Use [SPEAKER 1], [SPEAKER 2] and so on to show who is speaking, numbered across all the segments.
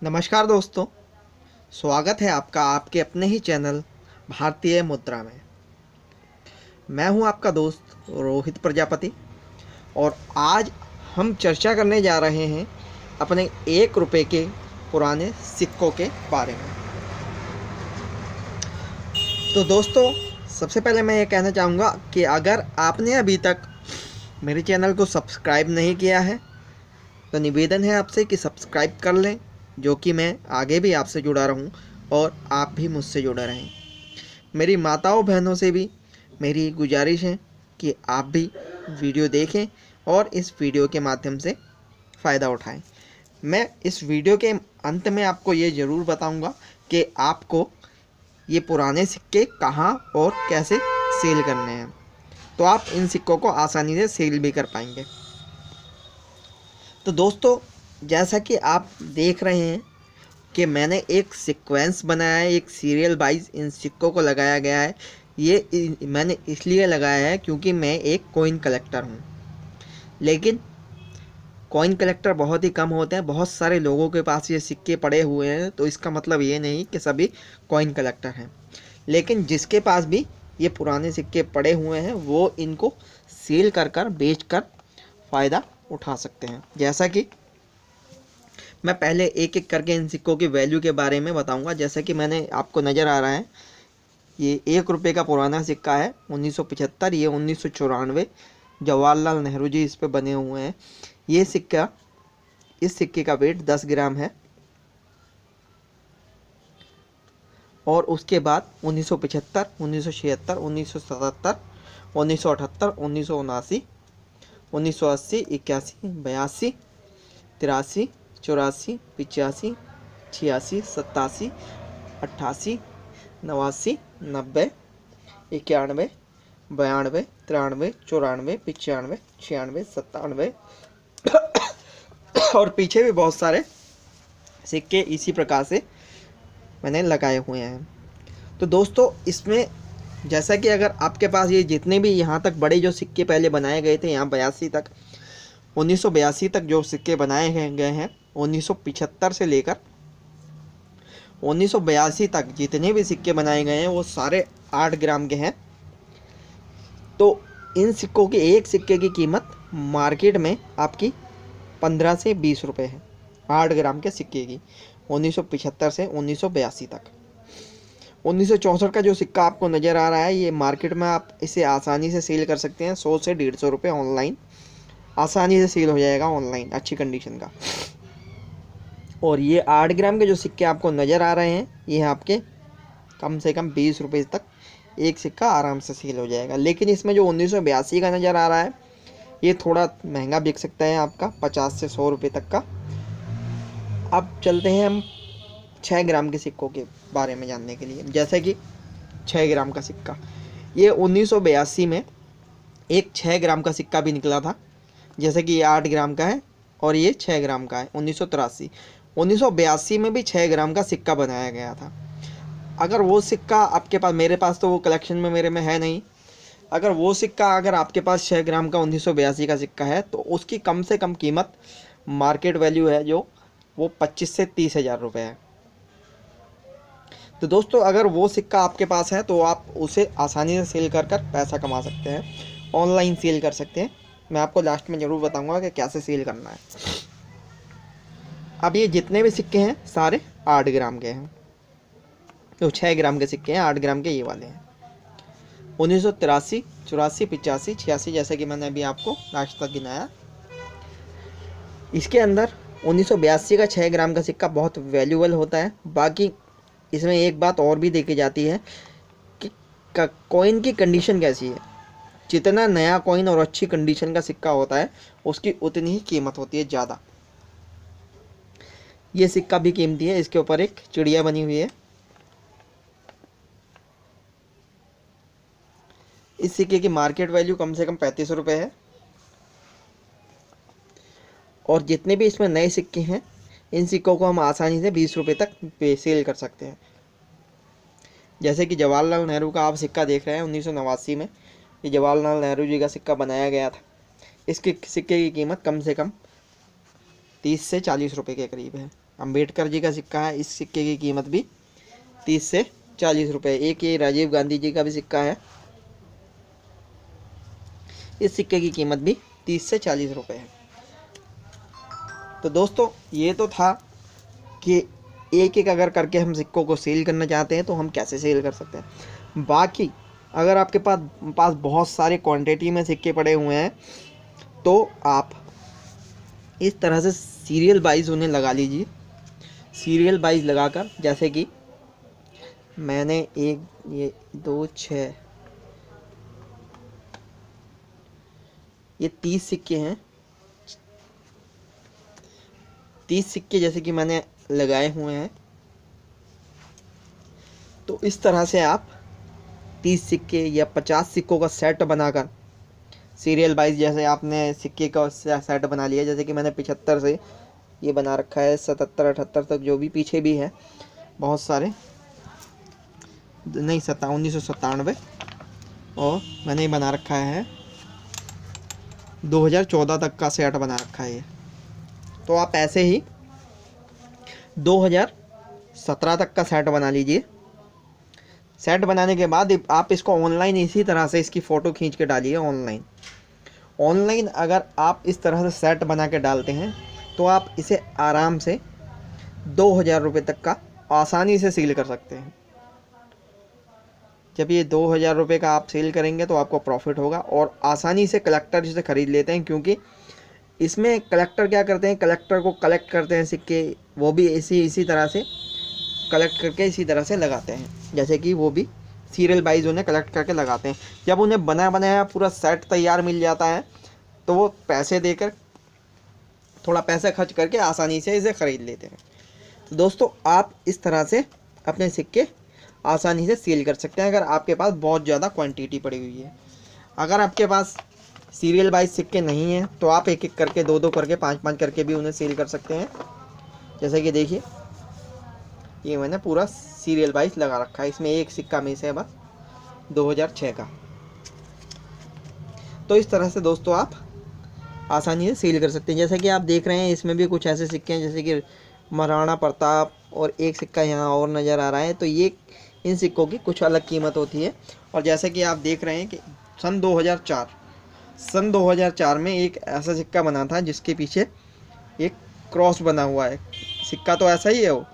[SPEAKER 1] नमस्कार दोस्तों, स्वागत है आपका आपके अपने ही चैनल भारतीय मुद्रा में। मैं हूं आपका दोस्त रोहित प्रजापति और आज हम चर्चा करने जा रहे हैं अपने 1 रुपये के पुराने सिक्कों के बारे में। तो दोस्तों, सबसे पहले मैं ये कहना चाहूँगा कि अगर आपने अभी तक मेरे चैनल को सब्सक्राइब नहीं किया है तो निवेदन है आपसे कि सब्सक्राइब कर लें, जो कि मैं आगे भी आपसे जुड़ा रहूं और आप भी मुझसे जुड़े रहें। मेरी माताओं बहनों से भी मेरी गुजारिश है कि आप भी वीडियो देखें और इस वीडियो के माध्यम से फ़ायदा उठाएं। मैं इस वीडियो के अंत में आपको ये ज़रूर बताऊंगा कि आपको ये पुराने सिक्के कहाँ और कैसे सेल करने हैं, तो आप इन सिक्कों को आसानी से सेल भी कर पाएंगे। तो दोस्तों, जैसा कि आप देख रहे हैं कि मैंने एक सीक्वेंस बनाया है, एक सीरियल वाइज इन सिक्कों को लगाया गया है। ये मैंने इसलिए लगाया है क्योंकि मैं एक कॉइन कलेक्टर हूँ, लेकिन कॉइन कलेक्टर बहुत ही कम होते हैं। बहुत सारे लोगों के पास ये सिक्के पड़े हुए हैं, तो इसका मतलब ये नहीं कि सभी कॉइन कलेक्टर हैं, लेकिन जिसके पास भी ये पुराने सिक्के पड़े हुए हैं वो इनको सेल कर बेच कर फ़ायदा उठा सकते हैं। जैसा कि मैं पहले एक एक करके इन सिक्कों की वैल्यू के बारे में बताऊंगा। जैसा कि मैंने आपको नज़र आ रहा है, ये 1 रुपये का पुराना सिक्का है 1975। ये 1994 जवाहरलाल नेहरू जी इस पे बने हुए हैं। ये सिक्का, इस सिक्के का वेट 10 ग्राम है। और उसके बाद 1975, 1976, 1977, 1978, 1979, 1980, 81, 82, 83, 84, 85, 86, 87, 88, 89, 90, 91, 92, 93, 94, 95, 96, 97 और पीछे भी बहुत सारे सिक्के इसी प्रकार से मैंने लगाए हुए हैं। तो दोस्तों, इसमें जैसा कि अगर आपके पास ये जितने भी यहाँ तक बड़े जो सिक्के पहले बनाए गए थे, यहाँ 82 तक, 1982 तक जो सिक्के बनाए गए हैं, 1975 से लेकर 1982 तक जितने भी सिक्के बनाए गए हैं वो सारे 8 ग्राम के हैं। तो इन सिक्कों की एक सिक्के की कीमत मार्केट में आपकी 15 से 20 रुपये है, 8 ग्राम के सिक्के की, 1975 से 1982 तक। 1964 का जो सिक्का आपको नज़र आ रहा है, ये मार्केट में आप इसे आसानी से सेल कर सकते हैं। 100 से 150 रुपये ऑनलाइन आसानी से सेल हो जाएगा, ऑनलाइन अच्छी कंडीशन का। और ये 8 ग्राम के जो सिक्के आपको नज़र आ रहे हैं, ये आपके कम से कम 20 रुपये तक एक सिक्का आराम से सेल हो जाएगा। लेकिन इसमें जो 1982 का नज़र आ रहा है, ये थोड़ा महंगा बिक सकता है आपका, 50 से 100 रुपये तक का। अब चलते हैं हम 6 ग्राम के सिक्कों के बारे में जानने के लिए। जैसे कि 6 ग्राम का सिक्का, ये 1982 में एक 6 ग्राम का सिक्का भी निकला था। जैसे कि ये 8 ग्राम का है और ये 6 ग्राम का है। 1982 में भी 6 ग्राम का सिक्का बनाया गया था। अगर वो सिक्का आपके पास, मेरे पास तो वो कलेक्शन में मेरे में है नहीं, अगर वो सिक्का अगर आपके पास 6 ग्राम का 1982 का सिक्का है तो उसकी कम से कम कीमत मार्केट वैल्यू है जो वो 25 से 30 हज़ार रुपये है। तो दोस्तों, अगर वो सिक्का आपके पास है तो आप उसे आसानी से सेल कर पैसा कमा सकते हैं, ऑनलाइन सेल कर सकते हैं। मैं आपको लास्ट में ज़रूर बताऊंगा कि कैसे सेल करना है। अब ये जितने भी सिक्के हैं सारे 8 ग्राम के हैं, तो 6 ग्राम के सिक्के हैं, 8 ग्राम के ये वाले हैं। 1983, 84, 85, 86, जैसे कि मैंने अभी आपको लास्ट तक गिनाया। इसके अंदर 1982 का 6 ग्राम का सिक्का बहुत वैल्यूबल होता है। बाकी इसमें एक बात और भी देखी जाती है कि कॉइन की कंडीशन कैसी है। जितना नया कॉइन और अच्छी कंडीशन का सिक्का होता है उसकी उतनी ही कीमत होती है ज़्यादा। ये सिक्का भी कीमती है, इसके ऊपर एक चिड़िया बनी हुई है। इस सिक्के की मार्केट वैल्यू कम से कम 35 रुपये है। और जितने भी इसमें नए सिक्के हैं, इन सिक्कों को हम आसानी से 20 रुपये तक सेल कर सकते हैं। जैसे कि जवाहरलाल नेहरू का आप सिक्का देख रहे हैं 1989 में, ये जवाहरलाल नेहरू जी का सिक्का बनाया गया था। इसके सिक्के की कीमत कम से कम 30 से 40 रुपये के करीब है। अंबेडकर जी का सिक्का है, इस सिक्के की कीमत भी 30 से 40 रुपये। एक ये राजीव गांधी जी का भी सिक्का है, इस सिक्के की कीमत भी 30 से 40 रुपये है। तो दोस्तों ये तो था कि एक एक अगर करके हम सिक्कों को सेल करना चाहते हैं तो हम कैसे सेल कर सकते हैं। बाकी अगर आपके पास बहुत सारे क्वांटिटी में सिक्के पड़े हुए हैं तो आप इस तरह से सीरियल वाइज उन्हें लगा लीजिए। सीरियल वाइज लगाकर, जैसे कि मैंने एक, ये 2, 6, ये 30 सिक्के हैं, 30 सिक्के जैसे कि मैंने लगाए हुए हैं। तो इस तरह से आप 30 सिक्के या 50 सिक्कों का सेट बनाकर सीरियल वाइज, जैसे आपने सिक्के का सेट बना लिया, जैसे कि मैंने 75 से ये बना रखा है 77, 78 तक जो भी पीछे भी है बहुत सारे, नहीं 1997, और मैंने ये बना रखा है 2014 तक का सेट बना रखा है ये। तो आप ऐसे ही 2017 तक का सेट बना लीजिए। सेट बनाने के बाद आप इसको ऑनलाइन इसी तरह से इसकी फ़ोटो खींच के डालिए ऑनलाइन अगर आप इस तरह से सेट बना के डालते हैं तो आप इसे आराम से 2000 रुपये तक का आसानी से सेल कर सकते हैं। जब ये 2000 रुपये का आप सेल करेंगे तो आपको प्रॉफिट होगा, और आसानी से कलेक्टर इसे ख़रीद लेते हैं, क्योंकि इसमें कलेक्टर क्या करते हैं, कलेक्टर को कलेक्ट करते हैं सिक्के, वो भी इसी तरह से कलेक्ट करके इसी तरह से लगाते हैं, जैसे कि वो भी सीरियल वाइज उन्हें कलेक्ट करके लगाते हैं। जब उन्हें बना बनाया पूरा सेट तैयार मिल जाता है तो वो पैसे देकर, थोड़ा पैसा खर्च करके आसानी से इसे ख़रीद लेते हैं। तो दोस्तों आप इस तरह से अपने सिक्के आसानी से सेल कर सकते हैं अगर आपके पास बहुत ज़्यादा क्वांटिटी पड़ी हुई है। अगर आपके पास सीरियल वाइज सिक्के नहीं हैं तो आप एक एक करके, 2-2 करके, 5-5 करके भी उन्हें सेल कर सकते हैं। जैसे कि देखिए ये मैंने पूरा सीरियल वाइज लगा रखा है, इसमें एक सिक्का मिस है बस 2006 का। तो इस तरह से दोस्तों आप आसानी से सेल कर सकते हैं। जैसे कि आप देख रहे हैं इसमें भी कुछ ऐसे सिक्के हैं जैसे कि महाराणा प्रताप, और एक सिक्का यहाँ और नज़र आ रहा है। तो ये इन सिक्कों की कुछ अलग कीमत होती है। और जैसे कि आप देख रहे हैं कि सन 2004 में एक ऐसा सिक्का बना था जिसके पीछे एक क्रॉस बना हुआ है। सिक्का तो ऐसा ही है, वो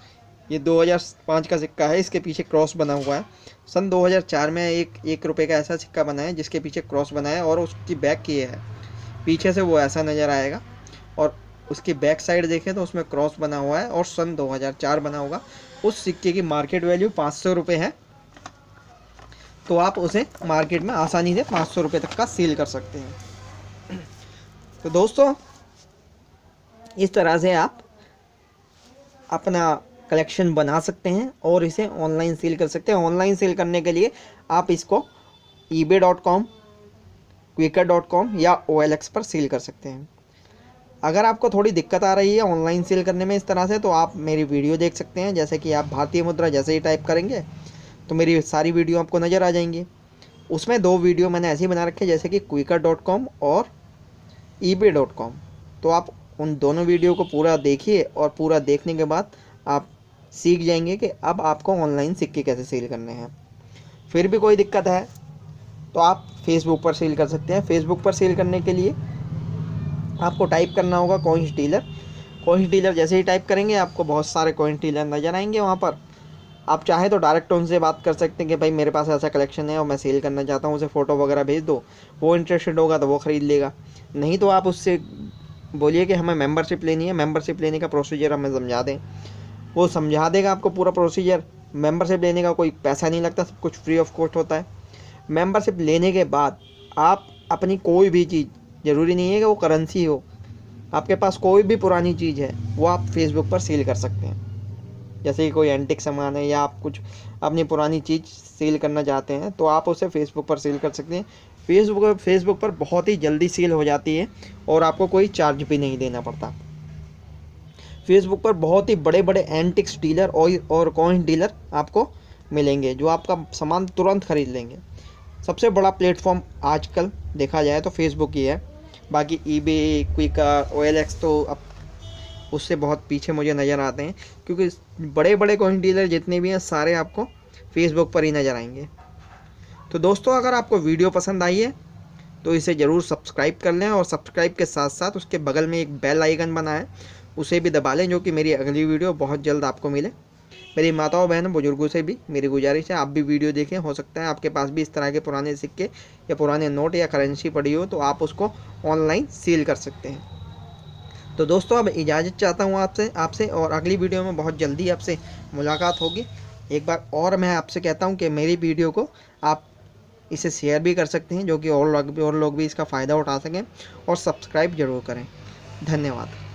[SPEAKER 1] ये 2005 का सिक्का है, इसके पीछे क्रॉस बना हुआ है। सन 2004 में एक रुपये का ऐसा सिक्का बना है जिसके पीछे क्रॉस बना है, और उसकी बैक ये है, पीछे से वो ऐसा नज़र आएगा, और उसकी बैक साइड देखें तो उसमें क्रॉस बना हुआ है, और सन 2004 बना होगा। उस सिक्के की मार्केट वैल्यू 500 रुपये है। तो आप उसे मार्केट में आसानी से 500 रुपये तक का सेल कर सकते हैं। तो दोस्तों इस तरह से आप अपना कलेक्शन बना सकते हैं और इसे ऑनलाइन सेल कर सकते हैं। ऑनलाइन सेल करने के लिए आप इसको ebay.com, quikr.com या OLX पर सेल कर सकते हैं। अगर आपको थोड़ी दिक्कत आ रही है ऑनलाइन सेल करने में इस तरह से, तो आप मेरी वीडियो देख सकते हैं। जैसे कि आप भारतीय मुद्रा जैसे ही टाइप करेंगे तो मेरी सारी वीडियो आपको नज़र आ जाएंगी। उसमें 2 वीडियो मैंने ऐसे ही बना रखे जैसे कि quikr.com और ebay.com। तो आप उन दोनों वीडियो को पूरा देखिए, और पूरा देखने के बाद आप सीख जाएंगे कि अब आपको ऑनलाइन सिक्के कैसे सेल करने हैं। फिर भी कोई दिक्कत है तो आप फेसबुक पर सेल कर सकते हैं। फेसबुक पर सेल करने के लिए आपको टाइप करना होगा कॉइन्स डीलर। जैसे ही टाइप करेंगे आपको बहुत सारे कॉइन्स डीलर नज़र आएंगे। वहाँ पर आप चाहे तो डायरेक्ट उनसे बात कर सकते हैं कि भाई मेरे पास ऐसा कलेक्शन है और मैं सेल करना चाहता हूँ, उसे फ़ोटो वगैरह भेज दो। वो इंटरेस्टेड होगा तो वो ख़रीद लेगा, नहीं तो आप उससे बोलिए कि हमें मेंबरशिप लेनी है, मेंबरशिप लेने का प्रोसीजर हमें समझा दें, वो समझा देगा आपको पूरा प्रोसीजर। मेंबरशिप लेने का कोई पैसा नहीं लगता, सब कुछ फ्री ऑफ कॉस्ट होता है। मेंबरशिप लेने के बाद आप अपनी कोई भी चीज़, ज़रूरी नहीं है कि वो करेंसी हो, आपके पास कोई भी पुरानी चीज़ है वो आप फेसबुक पर सेल कर सकते हैं। जैसे कि कोई एंटिक सामान है या आप कुछ अपनी पुरानी चीज़ सेल करना चाहते हैं तो आप उसे फेसबुक पर सेल कर सकते हैं। फेसबुक पर बहुत ही जल्दी सेल हो जाती है और आपको कोई चार्ज भी नहीं देना पड़ता। फेसबुक पर बहुत ही बड़े बड़े एंटिक्स डीलर और कॉइन डीलर आपको मिलेंगे जो आपका सामान तुरंत खरीद लेंगे। सबसे बड़ा प्लेटफॉर्म आजकल देखा जाए तो फेसबुक ही है। बाकी eBay, क्विकर, OLX तो अब उससे बहुत पीछे मुझे नज़र आते हैं, क्योंकि बड़े बड़े कॉइन डीलर जितने भी हैं सारे आपको फेसबुक पर ही नज़र आएंगे। तो दोस्तों, अगर आपको वीडियो पसंद आई है तो इसे ज़रूर सब्सक्राइब कर लें, और सब्सक्राइब के साथ साथ उसके बगल में एक बेल आइकन बना है उसे भी दबा लें, जो कि मेरी अगली वीडियो बहुत जल्द आपको मिले। मेरी माताओं बहनों बुजुर्गों से भी मेरी गुजारिश है, आप भी वीडियो देखें। हो सकता है आपके पास भी इस तरह के पुराने सिक्के या पुराने नोट या करेंसी पड़ी हो, तो आप उसको ऑनलाइन सील कर सकते हैं। तो दोस्तों, अब इजाज़त चाहता हूँ आपसे और अगली वीडियो में बहुत जल्दी आपसे मुलाकात होगी। एक बार और मैं आपसे कहता हूँ कि मेरी वीडियो को आप इसे शेयर भी कर सकते हैं, जो कि और लोग भी इसका फ़ायदा उठा सकें, और सब्सक्राइब ज़रूर करें। धन्यवाद।